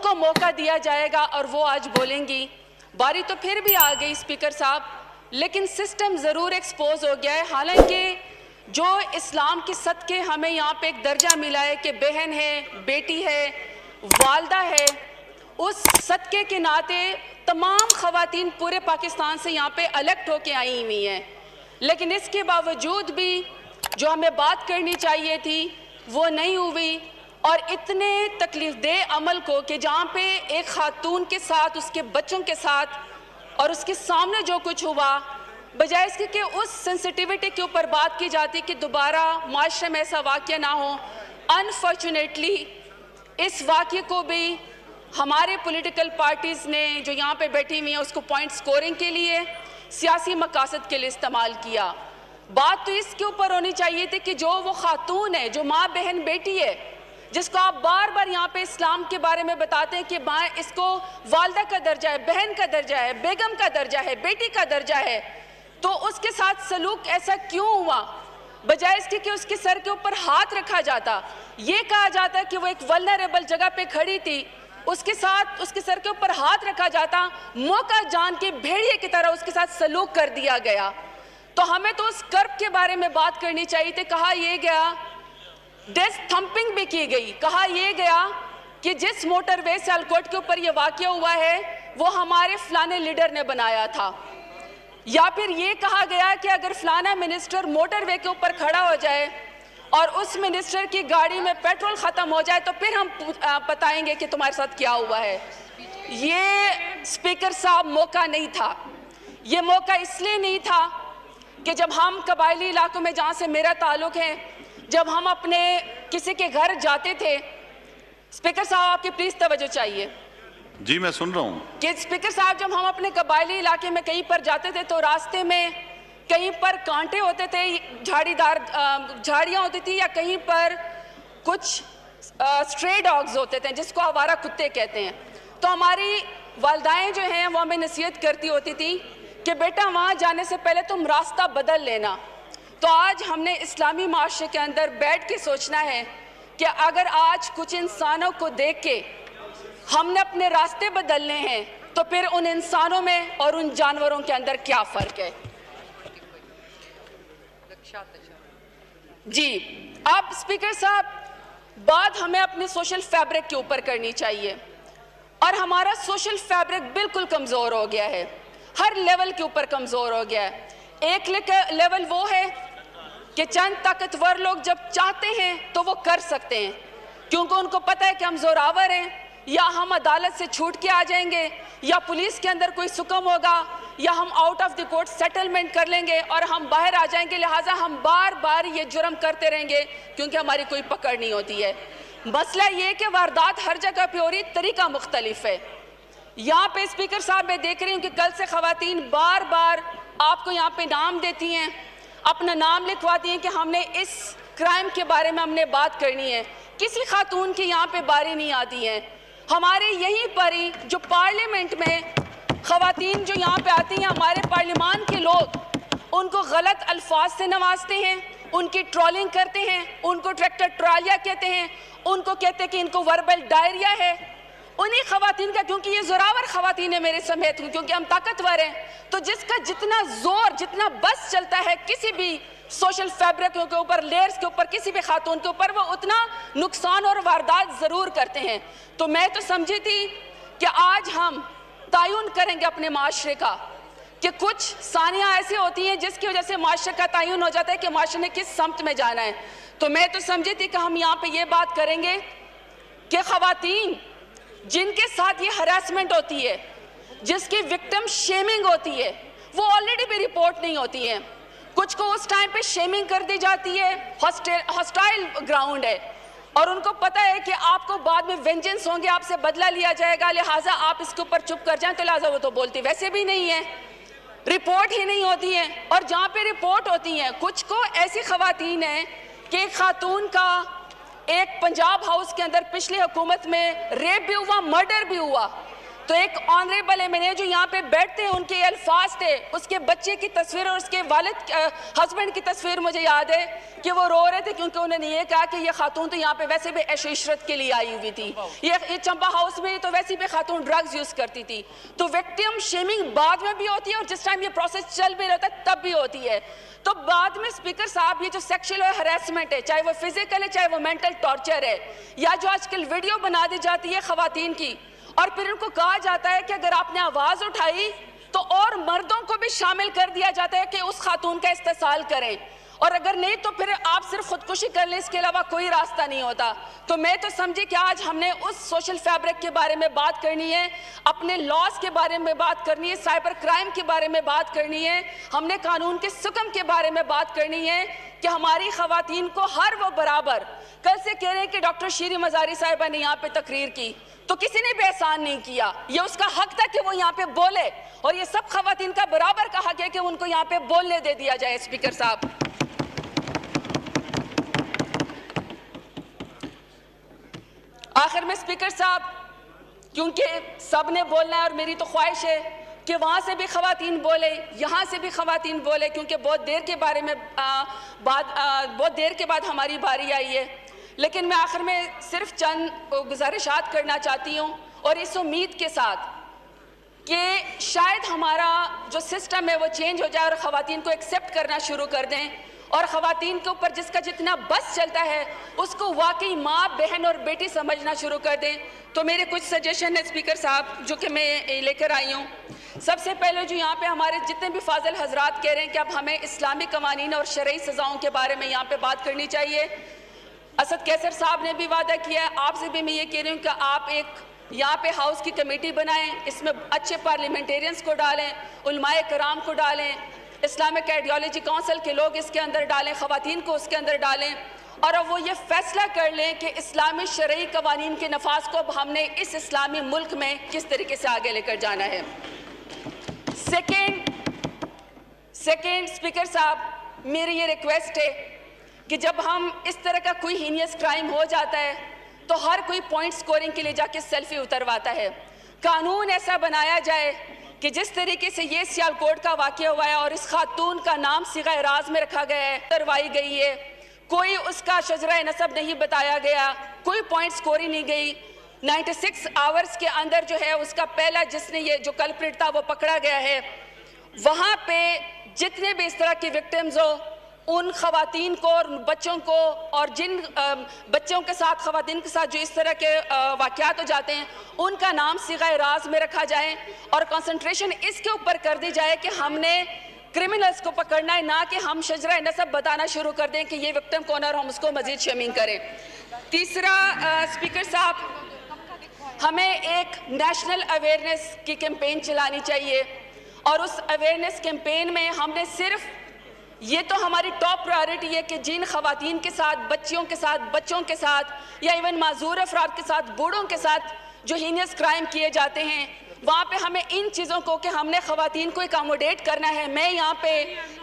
उनको मौका दिया जाएगा और वो आज बोलेंगी। बारी तो फिर भी आ गई स्पीकर साहब, लेकिन सिस्टम ज़रूर एक्सपोज हो गया है। हालांकि जो इस्लाम के सदके हमें यहाँ पे एक दर्जा मिला है कि बहन है, बेटी है, वालदा है, उस सदके के नाते तमाम ख़वातीन पूरे पाकिस्तान से यहाँ पे अलग होके आई हुई हैं, लेकिन इसके बावजूद भी जो हमें बात करनी चाहिए थी वो नहीं हुई। और इतने तकलीफ़देह अमल को कि जहाँ पे एक खातून के साथ, उसके बच्चों के साथ और उसके सामने जो कुछ हुआ, बजाय इसके कि उस सेंसिटिविटी के ऊपर बात की जाती कि दोबारा माशरे में ऐसा वाक़या ना हो, अनफॉर्चुनेटली इस वाक़ये को भी हमारे पॉलिटिकल पार्टीज़ ने जो यहाँ पे बैठी हुई हैं उसको पॉइंट स्कोरिंग के लिए, सियासी मकासद के लिए इस्तेमाल किया। बात तो इसके ऊपर होनी चाहिए थी कि जो वो खातून है, जो माँ, बहन, बेटी है, जिसको आप बार बार यहाँ पे इस्लाम के बारे में बताते हैं कि माँ, इसको वालदा का दर्जा है, बहन का दर्जा है, बेगम का दर्जा है, बेटी का दर्जा है, तो उसके साथ सलूक ऐसा क्यों हुआ? बजाय इसके कि उसके सर के ऊपर हाथ रखा जाता, ये कहा जाता कि वो एक वल्नरेबल जगह पे खड़ी थी, उसके साथ उसके सर के ऊपर हाथ रखा जाता, मौका जान के भेड़िए की तरह उसके साथ सलूक कर दिया गया। तो हमें तो उस कर्ब के बारे में बात करनी चाहिए थी। कहा यह गया, डेस्क थंपिंग भी की गई, कहा यह गया कि जिस मोटरवे सियालकोट के ऊपर यह वाक़या हुआ है वो हमारे फलाने लीडर ने बनाया था, या फिर ये कहा गया कि अगर फलाना मिनिस्टर मोटरवे के ऊपर खड़ा हो जाए और उस मिनिस्टर की गाड़ी में पेट्रोल ख़त्म हो जाए तो फिर हम बताएंगे कि तुम्हारे साथ क्या हुआ है। ये स्पीकर साहब मौका नहीं था। ये मौका इसलिए नहीं था कि जब हम कबायली इलाकों में, जहाँ से मेरा ताल्लुक़ है, जब हम अपने किसी के घर जाते थे, स्पीकर साहब आपकी प्लीज़ तवज्जो चाहिए। जी मैं सुन रहा हूँ कि स्पीकर साहब जब हम अपने कबायली इलाके में कहीं पर जाते थे तो रास्ते में कहीं पर कांटे होते थे, झाड़ीदार झाड़ियाँ होती थी, या कहीं पर कुछ स्ट्रे डॉग्स होते थे जिसको आवारा कुत्ते कहते हैं। तो हमारी वालदाएँ जो हैं वो हमें नसीहत करती होती थी कि बेटा वहाँ जाने से पहले तुम रास्ता बदल लेना। तो आज हमने इस्लामी माशरे के अंदर बैठ के सोचना है कि अगर आज कुछ इंसानों को देख के हमने अपने रास्ते बदलने हैं तो फिर उन इंसानों में और उन जानवरों के अंदर क्या फ़र्क है। जी, अब स्पीकर साहब, बात हमें अपने सोशल फैब्रिक के ऊपर करनी चाहिए, और हमारा सोशल फैब्रिक बिल्कुल कमज़ोर हो गया है, हर लेवल के ऊपर कमज़ोर हो गया है। एक लेवल वो है कि चंद ताकतवर लोग जब चाहते हैं तो वो कर सकते हैं, क्योंकि उनको पता है कि हम जोरावर हैं, या हम अदालत से छूट के आ जाएंगे, या पुलिस के अंदर कोई सुकम होगा, या हम out of the court settlement कर लेंगे और हम बाहर आ जाएंगे, लिहाजा हम बार बार ये जुर्म करते रहेंगे क्योंकि हमारी कोई पकड़ नहीं होती है। मसला ये कि वारदात हर जगह पे हो रही, तरीका मुख्तलिफ है। यहाँ पे स्पीकर साहब मैं देख रही हूँ कि कल से ख़वातीन बार बार आपको यहाँ पे नाम देती हैं, अपना नाम लिखवाती हैं कि हमने इस क्राइम के बारे में हमने बात करनी है। किसी खातून की यहाँ पे बारी नहीं आती है। हमारे यहीं पर ही जो पार्लियामेंट में ख़वातीन जो यहाँ पे आती हैं, हमारे पार्लियामान के लोग उनको गलत अल्फाज से नवाजते हैं, उनकी ट्रोलिंग करते हैं, उनको ट्रैक्टर ट्रालिया कहते हैं, उनको कहते हैं कि इनको वर्बल डायरिया है। उन्हीं ख़वातीन का, क्योंकि ये ज़ोरावर ख़वातीन है मेरे समेत, क्योंकि हम ताकतवर हैं, तो जिसका जितना ज़ोर, जितना बस चलता है किसी भी सोशल फैब्रिक के ऊपर, लेयर्स के ऊपर, किसी भी खातून के ऊपर, वो उतना नुकसान और वारदात ज़रूर करते हैं। तो मैं तो समझी थी कि आज हम तायुन करेंगे अपने माशरे का, कि कुछ सानियाँ ऐसी होती हैं जिसकी वजह से माशरे का तायुन हो जाता है कि माशरे ने किस समत में जाना है। तो मैं तो समझी थी कि हम यहाँ पे ये बात करेंगे कि ख़वातीन जिनके साथ ये हरासमेंट होती है, जिसकी विक्टिम शेमिंग होती है, वो ऑलरेडी भी रिपोर्ट नहीं होती है। कुछ को उस टाइम पे शेमिंग कर दी जाती है, हॉस्टाइल ग्राउंड है, और उनको पता है कि आपको बाद में वेंजेंस होंगे, आपसे बदला लिया जाएगा, लिहाजा आप इसके ऊपर चुप कर जाएं, तो लिहाजा वो तो बोलती वैसे भी नहीं है, रिपोर्ट ही नहीं होती है। और जहाँ पे रिपोर्ट होती हैं, कुछ को ऐसी ख़वातीन हैं कि एक खातून का एक पंजाब हाउस के अंदर पिछली हुकूमत में रेप भी हुआ, मर्डर भी हुआ, तो एक ऑनरेबल एमएनए जो यहाँ पे बैठते हैं, उनके अल्फाज थे, उसके बच्चे की तस्वीर और उसके वालिद हस्बैंड की तस्वीर मुझे याद है कि वो रो रहे थे क्योंकि उन्होंने ये कहा कि ये खातून तो यहाँ पे वैसे भी ऐश इशरत के लिए आई हुई थी, ये चंपा हाउस में तो वैसे भी खातून ड्रग्स यूज करती थी। तो विक्टिम शेमिंग बाद में भी होती है और जिस टाइम ये प्रोसेस चल भी रहता है तब भी होती है। तो बाद में स्पीकर साहब ये जो सेक्सुअल हरासमेंट है, चाहे वो फिजिकल है चाहे वो मेंटल टॉर्चर है, या जो आजकल वीडियो बना दी जाती है खवातीन की और फिर उनको कहा जाता है कि अगर आपने आवाज उठाई तो और मर्दों को भी शामिल कर दिया जाता है कि उस खातून का इस्तेसाल करें, और अगर नहीं तो फिर आप सिर्फ खुदकुशी कर लें, इसके अलावा कोई रास्ता नहीं होता। तो मैं तो समझी कि आज हमने उस सोशल फैब्रिक के बारे में बात करनी है, अपने लॉज के बारे में बात करनी है, साइबर क्राइम के बारे में बात करनी है, हमने कानून के सुकम के बारे में बात करनी है कि हमारी खवातीन को हर वो बराबर। कल से कह रहे हैं कि डॉक्टर शीरी मजारी साहिबा ने यहाँ पे तकरीर की, तो किसी ने भी एहसान नहीं किया, ये उसका हक था कि वो यहाँ पे बोले, और ये सब खवातीन का बराबर का हक है कि उनको यहाँ पे बोलने दे दिया जाए। स्पीकर साहब, आखिर में स्पीकर साहब, क्योंकि सब ने बोलना है और मेरी तो ख्वाहिश है कि वहाँ से भी खवातीन बोले, यहाँ से भी खवातीन बोले, क्योंकि बहुत देर के बाद हमारी बारी आई है। लेकिन मैं आखिर में सिर्फ चंद गुजारिशात करना चाहती हूँ, और इस उम्मीद के साथ कि शायद हमारा जो सिस्टम है वो चेंज हो जाए और ख़वातीन को एक्सेप्ट करना शुरू कर दें, और ख़वातीन के ऊपर जिसका जितना बस चलता है उसको वाकई माँ, बहन और बेटी समझना शुरू कर दें। तो मेरे कुछ सजेशन है स्पीकर साहब जो कि मैं लेकर आई हूँ। सबसे पहले जो यहाँ पे हमारे जितने भी फाजिल हजरात कह रहे हैं कि अब हमें इस्लामी कवानीन और शरई सज़ाओं के बारे में यहाँ पे बात करनी चाहिए। असद कैसर साहब ने भी वादा किया है, आपसे भी मैं ये कह रही हूँ कि आप एक यहाँ पे हाउस की कमेटी बनाएं, इसमें अच्छे पार्लियामेंटेरियंस को डालें, उलमाए कराम को डालें, इस्लामिक आइडियोलॉजी काउंसिल के लोग इसके अंदर डालें, ख़वातीन को उसके अंदर डालें, और अब वो ये फैसला कर लें कि इस्लामी शरई कवानीन के नफाज को अब हमने इस इस्लामी मुल्क में किस तरीके से आगे लेकर जाना है। सेकेंड स्पीकर साहब, मेरी ये रिक्वेस्ट है कि जब हम इस तरह का कोई हीनियस क्राइम हो जाता है तो हर कोई पॉइंट स्कोरिंग के लिए जाके सेल्फी उतरवाता है। कानून ऐसा बनाया जाए कि जिस तरीके से ये सियालकोट का वाक़या हुआ है और इस खातून का नाम सिगा राज में रखा गया है, उतरवाई गई है, कोई उसका शजरा नसब नहीं बताया गया, कोई पॉइंट स्कोरिंग नहीं गई। 96 आवर्स के अंदर जो है उसका पहला जिसने ये जो कल्प्रिट था वो पकड़ा गया है। वहाँ पे जितने भी इस तरह की विक्टिम्स हो, उन खवातीन को और बच्चों को, और जिन बच्चों के साथ खवातीन के साथ जो इस तरह के वाक़यात हो जाते हैं, उनका नाम सिगा राज में रखा जाए और कंसंट्रेशन इसके ऊपर कर दी जाए कि हमने क्रिमिनल्स को पकड़ना है, ना कि हम शजरा नसब बताना शुरू कर दें कि ये विक्टिम कौन है और हम उसको मजीद शेमिंग करें। तीसरा स्पीकर साहब, हमें एक नेशनल अवेयरनेस की कैंपेन चलानी चाहिए, और उस अवेयरनेस कैंपेन में हमने सिर्फ ये तो हमारी टॉप प्रायोरिटी है कि जिन खवातीन के साथ, बच्चियों के साथ, बच्चों के साथ या इवन माजूर अफराद के साथ, बूढ़ों के साथ जो हीनियस क्राइम किए जाते हैं, वहाँ पे हमें इन चीज़ों को कि हमने खवातीन को अकोमोडेट करना है। मैं यहाँ पे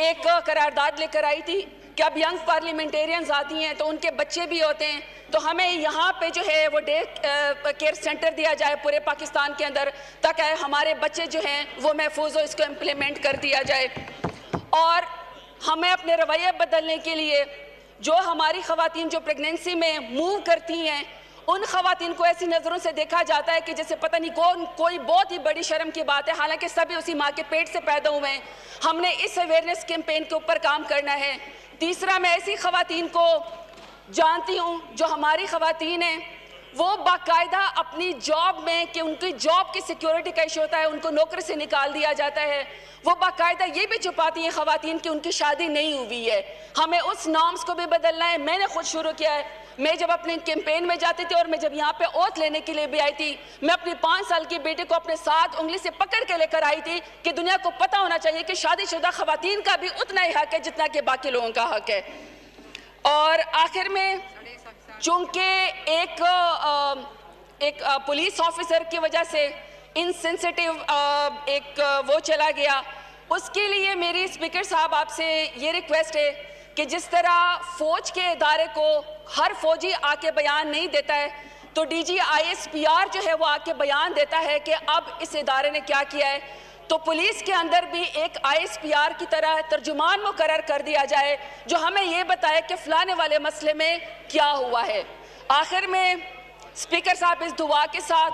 एक करारदाद लेकर आई थी कि अब यंग पार्लियामेंटेरियंस आती हैं तो उनके बच्चे भी होते हैं, तो हमें यहाँ पे जो है वो डे केयर सेंटर दिया जाए पूरे पाकिस्तान के अंदर, ताकि हमारे बच्चे जो हैं वो महफूज हो, इसको इम्प्लीमेंट कर दिया जाए। और हमें अपने रवैये बदलने के लिए जो हमारी ख़वातीन जो प्रेगनेंसी में मूव करती हैं, उन ख़वातीन को ऐसी नज़रों से देखा जाता है कि जैसे पता नहीं कोई बहुत ही बड़ी शर्म की बात है, हालांकि सभी उसी माँ के पेट से पैदा हुए हैं। हमने इस अवेयरनेस कैंपेन के ऊपर काम करना है। तीसरा, मैं ऐसी ख़वातीन को जानती हूँ जो हमारी ख़वातीन हैं, वो बाकायदा अपनी जॉब में कि उनकी जॉब की सिक्योरिटी का इशू होता है, उनको नौकरी से निकाल दिया जाता है, वो बाकायदा ये भी छुपाती हैं ख़वातीन कि उनकी शादी नहीं हुई है। हमें उस नॉर्म्स को भी बदलना है। मैंने खुद शुरू किया है। मैं जब अपने कैंपेन में जाती थी और मैं जब यहाँ पे ओथ लेने के लिए भी आई थी, मैं अपनी 5 साल की बेटी को अपने साथ उंगली से पकड़ के लेकर आई थी कि दुनिया को पता होना चाहिए कि शादीशुदा ख़वातीन का भी उतना ही हक है जितना कि बाकी लोगों का हक है। और आखिर में, चूँकि एक पुलिस ऑफिसर की वजह से इनसेंसिटिव एक वो चला गया, उसके लिए मेरी स्पीकर साहब आपसे ये रिक्वेस्ट है कि जिस तरह फ़ौज के इदारे को हर फौजी आके बयान नहीं देता है तो डीजी ISPR जो है वो आके बयान देता है कि अब इस इदारे ने क्या किया है, तो पुलिस के अंदर भी एक ISPR की तरह तर्जुमान मुकर्रर कर दिया जाए जो हमें ये बताए कि फलाने वाले मसले में क्या हुआ है। आखिर में स्पीकर साहब, इस दुआ के साथ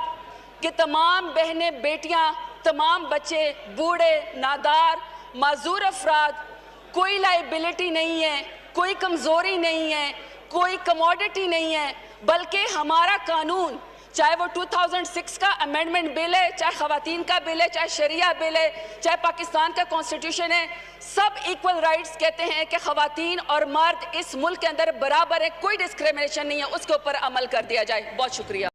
कि तमाम बहनें बेटियां, तमाम बच्चे, बूढ़े, नादार, माजूर अफराद, कोई लाइबिलिटी नहीं है, कोई कमज़ोरी नहीं है, कोई कमोडिटी नहीं है, बल्कि हमारा कानून, चाहे वो 2006 का अमेंडमेंट बिल है, चाहे ख़वातीन का बिल है, चाहे शरिया बिल है, चाहे पाकिस्तान का कॉन्स्टिट्यूशन है, सब इक्वल राइट्स कहते हैं कि ख़वातीन और मर्द इस मुल्क के अंदर बराबर है, कोई डिस्क्रिमिनेशन नहीं है, उसके ऊपर अमल कर दिया जाए। बहुत शुक्रिया।